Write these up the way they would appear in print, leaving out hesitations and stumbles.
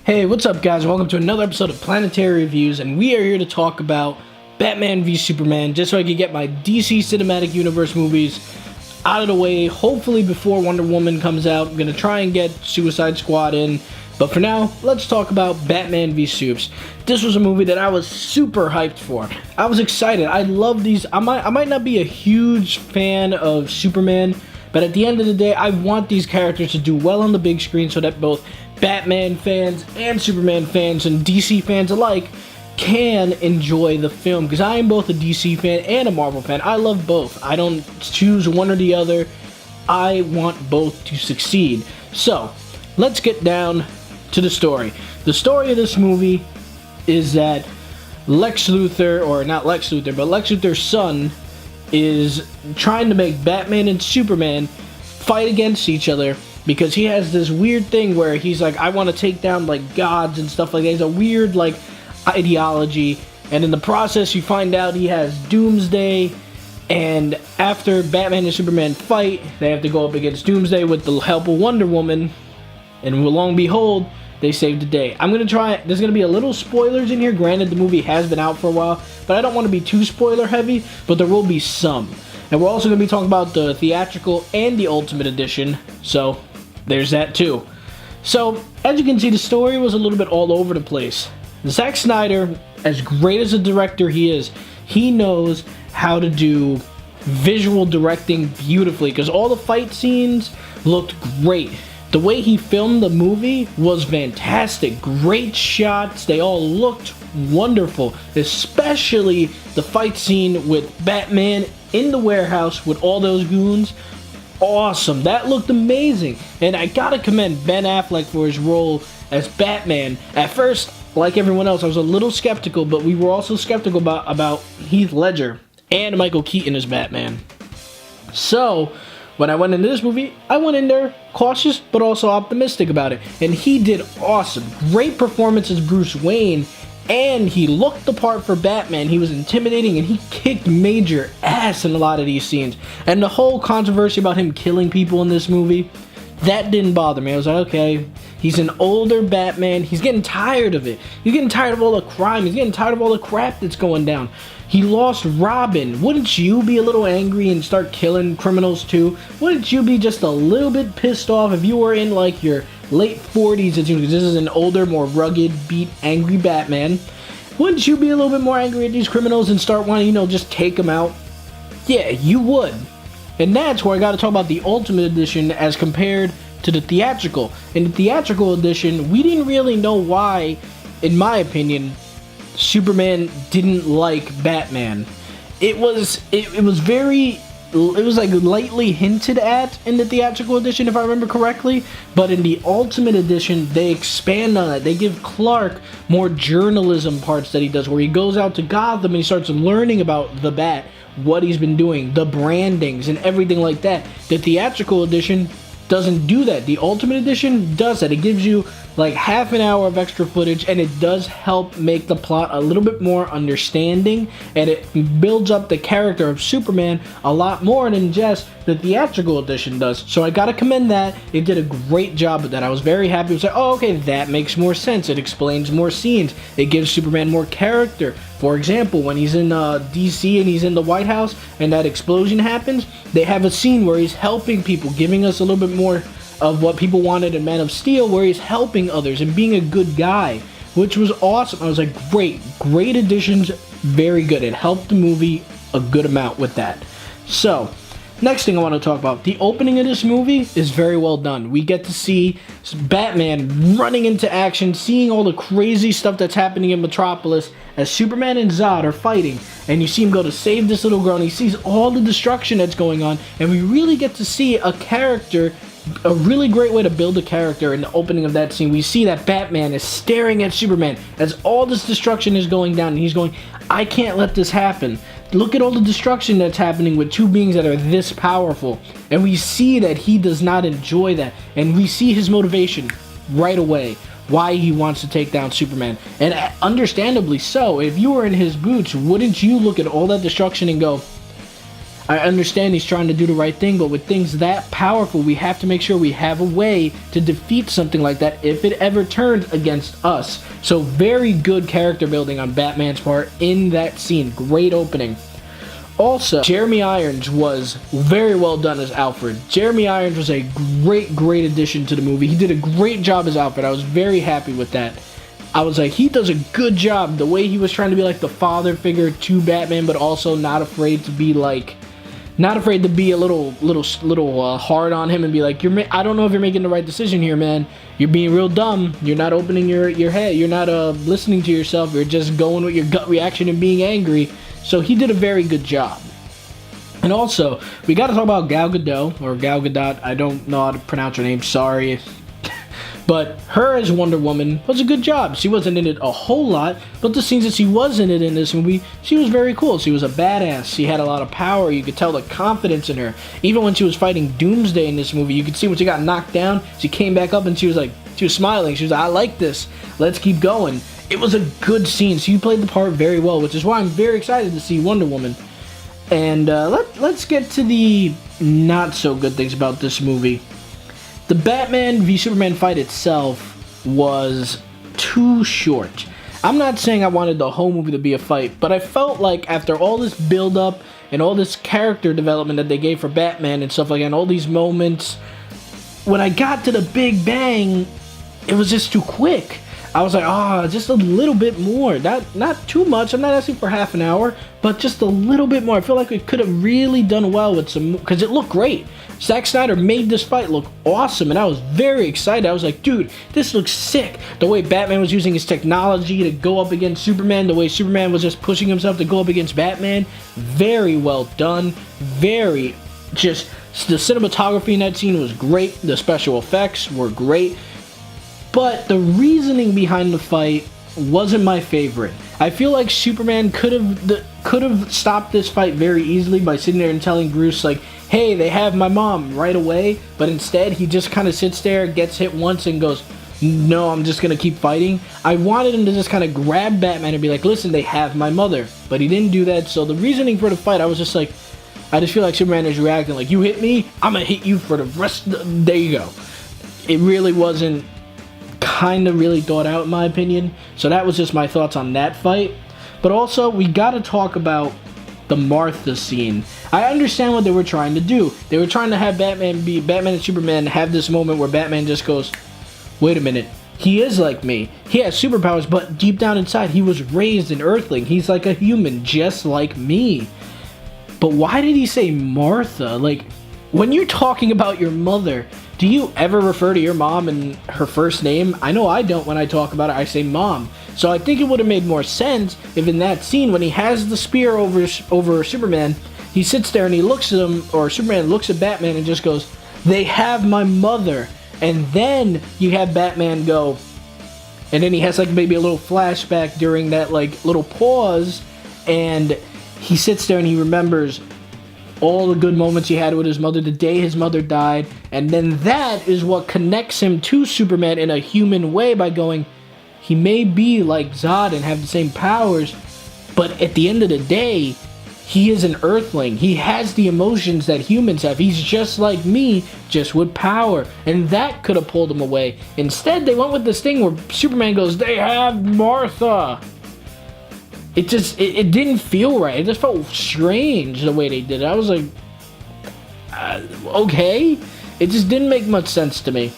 Hey, what's up guys? Welcome to another episode of Planetary Reviews, and we are here to talk about Batman v Superman, just so I can get my DC Cinematic Universe movies out of the way, hopefully before Wonder Woman comes out. I'm going to try and get Suicide Squad in, but for now, let's talk about Batman v Supes. This was a movie that I was super hyped for. I was excited. I love these. I might not be a huge fan of Superman, but at the end of the day, I want these characters to do well on the big screen so that both Batman fans and Superman fans and DC fans alike can enjoy the film, because I am both a DC fan and a Marvel fan. I love both. I don't choose one or the other. I want both to succeed. So, let's get down to the story. The story of this movie is that Lex Luthor, or not Lex Luthor, but Lex Luthor's son is trying to make Batman and Superman fight against each other, because he has this weird thing where he's like, I want to take down like gods and stuff like that. He's a weird like ideology, and in the process you find out he has Doomsday, and after Batman and Superman fight, they have to go up against Doomsday with the help of Wonder Woman, and lo and behold, they saved the day. There's gonna be a little spoilers in here. Granted, the movie has been out for a while, but I don't want to be too spoiler heavy, but there will be some. And we're also gonna be talking about the theatrical and the Ultimate Edition, so there's that too. So, as you can see, the story was a little bit all over the place. Zack Snyder, as great as a director he is, he knows how to do visual directing beautifully, because all the fight scenes looked great. The way he filmed the movie was fantastic. Great shots. They all looked wonderful. Especially the fight scene with Batman in the warehouse with all those goons. Awesome. That looked amazing. And I gotta commend Ben Affleck for his role as Batman. At first, like everyone else, I was a little skeptical, but we were also skeptical about Heath Ledger and Michael Keaton as Batman. So, when I went into this movie, I went in there cautious but also optimistic about it. And he did awesome. Great performance as Bruce Wayne, and he looked the part for Batman. He was intimidating, and he kicked major ass in a lot of these scenes. And the whole controversy about him killing people in this movie, that didn't bother me. I was like, okay, he's an older Batman. He's getting tired of it. He's getting tired of all the crime. He's getting tired of all the crap that's going down. He lost Robin. Wouldn't you be a little angry and start killing criminals too? Wouldn't you be just a little bit pissed off if you were in like your late 40s, because this is an older, more rugged, beat, angry Batman? Wouldn't you be a little bit more angry at these criminals and start wanting, just take them out? Yeah, you would. And that's where I got to talk about the Ultimate Edition as compared to the theatrical. In the theatrical edition, we didn't really know why, in my opinion, Superman didn't like Batman. It was like lightly hinted at in the theatrical edition, if I remember correctly, but in the Ultimate Edition, they expand on it. They give Clark more journalism parts that he does, where he goes out to Gotham and he starts learning about the Bat, what he's been doing, the brandings, and everything like that. The theatrical edition doesn't do that. The Ultimate Edition does that. It gives you like half an hour of extra footage, and it does help make the plot a little bit more understanding, and it builds up the character of Superman a lot more than just the theatrical edition does. So I gotta commend that. It did a great job with that. I was very happy. It was like, oh, okay, that makes more sense. It explains more scenes. It gives Superman more character. For example, when he's in DC and he's in the White House and that explosion happens, they have a scene where he's helping people, giving us a little bit more of what people wanted in Man of Steel, where he's helping others and being a good guy, which was awesome. I was like, great additions, very good. It helped the movie a good amount with that. So, next thing I want to talk about, the opening of this movie is very well done. We get to see Batman running into action, seeing all the crazy stuff that's happening in Metropolis as Superman and Zod are fighting, and you see him go to save this little girl, and he sees all the destruction that's going on, and we really get to see a really great way to build a character in the opening of that scene. We see that Batman is staring at Superman as all this destruction is going down, and he's going, I can't let this happen. Look at all the destruction that's happening with two beings that are this powerful. And we see that he does not enjoy that, and we see his motivation right away, why he wants to take down Superman. And understandably so. If you were in his boots, wouldn't you look at all that destruction and go, I understand he's trying to do the right thing, but with things that powerful, we have to make sure we have a way to defeat something like that if it ever turns against us. So very good character building on Batman's part in that scene. Great opening. Also, Jeremy Irons was very well done as Alfred. Jeremy Irons was a great addition to the movie. He did a great job as Alfred. I was very happy with that. I was like, he does a good job. The way he was trying to be like the father figure to Batman, but also not afraid to be like, not afraid to be a little hard on him and be like, I don't know if you're making the right decision here, man. You're being real dumb. You're not opening your head. You're not listening to yourself. You're just going with your gut reaction and being angry. So he did a very good job. And also, we got to talk about Gal Gadot, or Gal Gadot. I don't know how to pronounce her name. Sorry. But her as Wonder Woman was a good job. She wasn't in it a whole lot, but the scenes that she was in it in this movie, she was very cool. She was a badass. She had a lot of power. You could tell the confidence in her. Even when she was fighting Doomsday in this movie, you could see when she got knocked down, she came back up and she was smiling. She was like, I like this. Let's keep going. It was a good scene. She played the part very well, which is why I'm very excited to see Wonder Woman. And let's get to the not so good things about this movie. The Batman v Superman fight itself was too short. I'm not saying I wanted the whole movie to be a fight, but I felt like after all this build-up and all this character development that they gave for Batman and stuff like that, and all these moments, when I got to the big bang, it was just too quick. I was like, just a little bit more. Not too much. I'm not asking for half an hour, but just a little bit more. I feel like we could have really done well with some, because it looked great. Zack Snyder made this fight look awesome, and I was very excited. I was like, dude, this looks sick. The way Batman was using his technology to go up against Superman, the way Superman was just pushing himself to go up against Batman, very well done. The cinematography in that scene was great. The special effects were great. But the reasoning behind the fight wasn't my favorite. I feel like Superman could have stopped this fight very easily by sitting there and telling Bruce, like, hey, they have my mom right away. But instead, he just kind of sits there, gets hit once, and goes, no, I'm just going to keep fighting. I wanted him to just kind of grab Batman and be like, listen, they have my mother. But he didn't do that. So the reasoning for the fight, I just feel like Superman is reacting like, you hit me, I'm going to hit you for the rest of the... There you go. It really wasn't kind of really thought out, in my opinion. So that was just my thoughts on that fight. But also, we got to talk about the Martha scene. I understand what they were trying to do. They were trying to have Batman and Superman have this moment where Batman just goes, wait a minute, he is like me. He has superpowers, but deep down inside, he was raised an Earthling. He's like a human, just like me. But why did he say Martha? Like, when you're talking about your mother, do you ever refer to your mom in her first name? I know I don't. When I talk about it, I say mom. So I think it would have made more sense if in that scene, when he has the spear over Superman, he sits there and he looks at him, or Superman looks at Batman and just goes, they have my mother. And then you have Batman go, and then he has like maybe a little flashback during that like little pause, and he sits there and he remembers all the good moments he had with his mother, the day his mother died, and then that is what connects him to Superman in a human way by going, he may be like Zod and have the same powers, but at the end of the day, he is an Earthling. He has the emotions that humans have. He's just like me, just with power, and that could have pulled him away. Instead, they went with this thing where Superman goes, they have Martha. It didn't feel right. It just felt strange the way they did it. I was like, okay. It just didn't make much sense to me.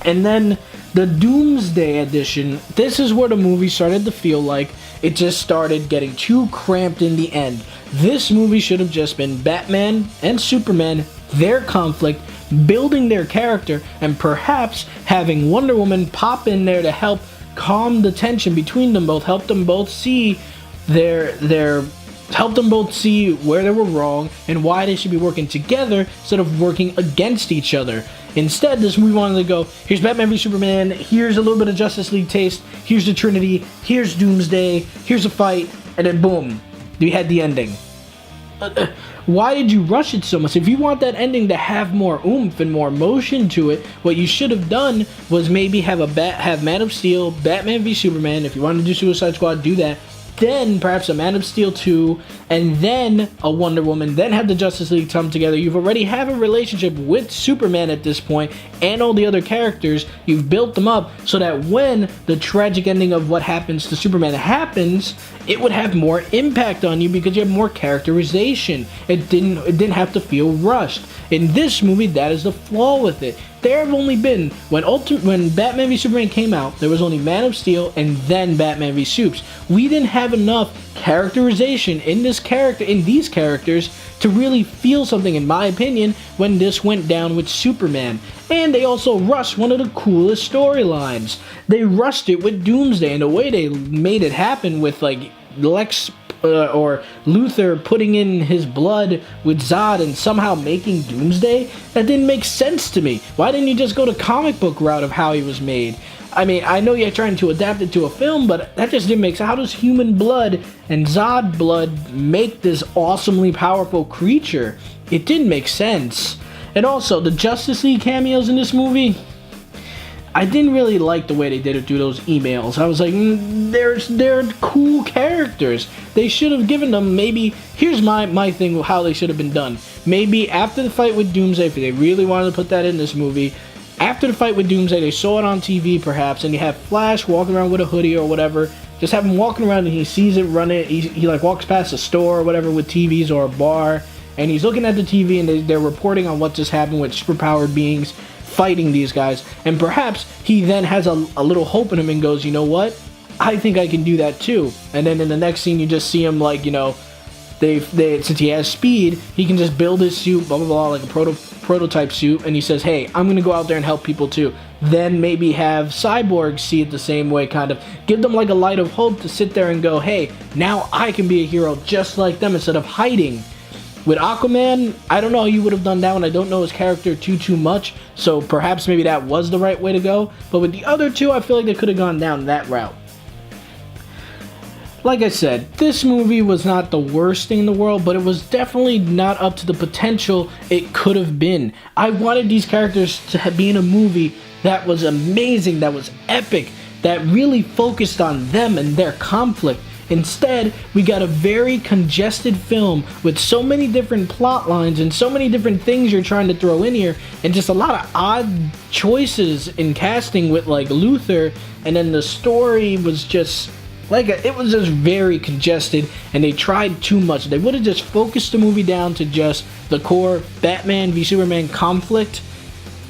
And then the Doomsday edition, this is where the movie started to feel like it just started getting too cramped in the end. This movie should have just been Batman and Superman, their conflict, building their character, and perhaps having Wonder Woman pop in there to help calm the tension between them both, help them both see help them both see where they were wrong and why they should be working together instead of working against each other. Instead, this movie wanted to go, here's Batman v Superman, here's a little bit of Justice League taste, here's the Trinity, here's Doomsday, here's a fight, and then boom, we had the ending. Why did you rush it so much? If you want that ending to have more oomph and more emotion to it, what you should have done was maybe have Man of Steel, Batman v Superman. If you wanted to do Suicide Squad, do that. then perhaps a Man of Steel 2, and then a Wonder Woman, then have the Justice League come together. You've already have a relationship with Superman at this point and all the other characters. You've built them up so that when the tragic ending of what happens to Superman happens, it would have more impact on you because you have more characterization. It didn't have to feel rushed. In this movie, that is the flaw with it. There have only been, when Batman v Superman came out, there was only Man of Steel and then Batman v Supes. We didn't have enough characterization in these characters to really feel something, in my opinion, when this went down with Superman. And they also rushed one of the coolest storylines. They rushed it with Doomsday, and the way they made it happen with like Lex or Luthor putting in his blood with Zod and somehow making Doomsday, that didn't make sense to me. Why didn't you just go the comic book route of how he was made? I mean, I know you're trying to adapt it to a film, but that just didn't make sense. How does human blood and Zod blood make this awesomely powerful creature? It didn't make sense. And also, the Justice League cameos in this movie, I didn't really like the way they did it through those emails. I was like, they're cool characters. They should have given them maybe, here's my thing of how they should have been done. Maybe after the fight with Doomsday, if they really wanted to put that in this movie, after the fight with Doomsday, they saw it on TV perhaps, and you have Flash walking around with a hoodie or whatever. Just have him walking around and he sees it running. He like walks past a store or whatever with TVs or a bar, and he's looking at the TV and they're reporting on what just happened with superpowered beings fighting these guys, and perhaps he then has a little hope in him and goes, you know what, I think I can do that too. And then in the next scene you just see him like, you know, they since he has speed, he can just build his suit, blah blah blah, like a prototype suit, and he says, hey, I'm gonna go out there and help people too. Then maybe have Cyborg see it the same way, kind of give them like a light of hope to sit there and go, hey, now I can be a hero just like them instead of hiding. With Aquaman, I don't know how you would have done that one. I don't know his character too much, so perhaps maybe that was the right way to go. But with the other two, I feel like they could have gone down that route. Like I said, this movie was not the worst thing in the world, but it was definitely not up to the potential it could have been. I wanted these characters to be in a movie that was amazing, that was epic, that really focused on them and their conflict. Instead, we got a very congested film with so many different plot lines and so many different things you're trying to throw in here, and just a lot of odd choices in casting with like Luthor, and then the story was just like it was just very congested, and they tried too much. They would have just focused the movie down to just the core Batman v Superman conflict.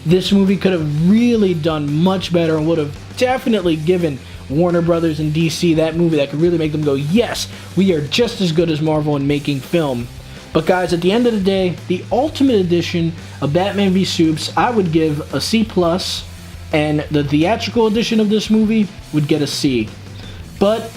This movie could have really done much better and would have definitely given Warner Brothers and DC that movie that could really make them go, yes, we are just as good as Marvel in making film. But guys, at the end of the day, the Ultimate Edition of Batman v Supes, I would give a C+, and the theatrical edition of this movie would get a C. But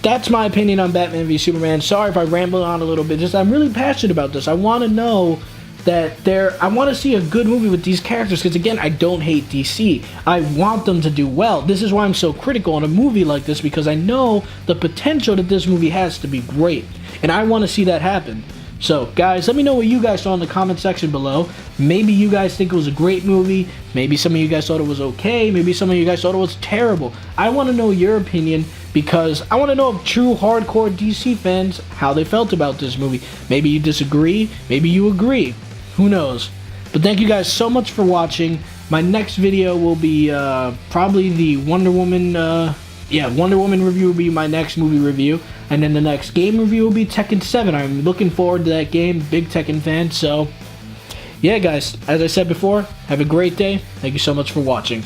that's my opinion on Batman v Superman. Sorry if I rambled on a little bit. Just I'm really passionate about this. I want to know that I want to see a good movie with these characters, because again, I don't hate DC. I want them to do well. This is why I'm so critical on a movie like this, because I know the potential that this movie has to be great, and I want to see that happen. So guys, let me know what you guys thought in the comment section below. Maybe you guys think it was a great movie, maybe some of you guys thought it was okay, maybe some of you guys thought it was terrible. I want to know your opinion, because I want to know if true hardcore DC fans, how they felt about this movie. Maybe you disagree, maybe you agree. Who knows? But thank you guys so much for watching. My next video will be probably the Wonder Woman, Wonder Woman review will be my next movie review. And then the next game review will be Tekken 7. I'm looking forward to that game. Big Tekken fan. So, yeah guys, as I said before, have a great day. Thank you so much for watching.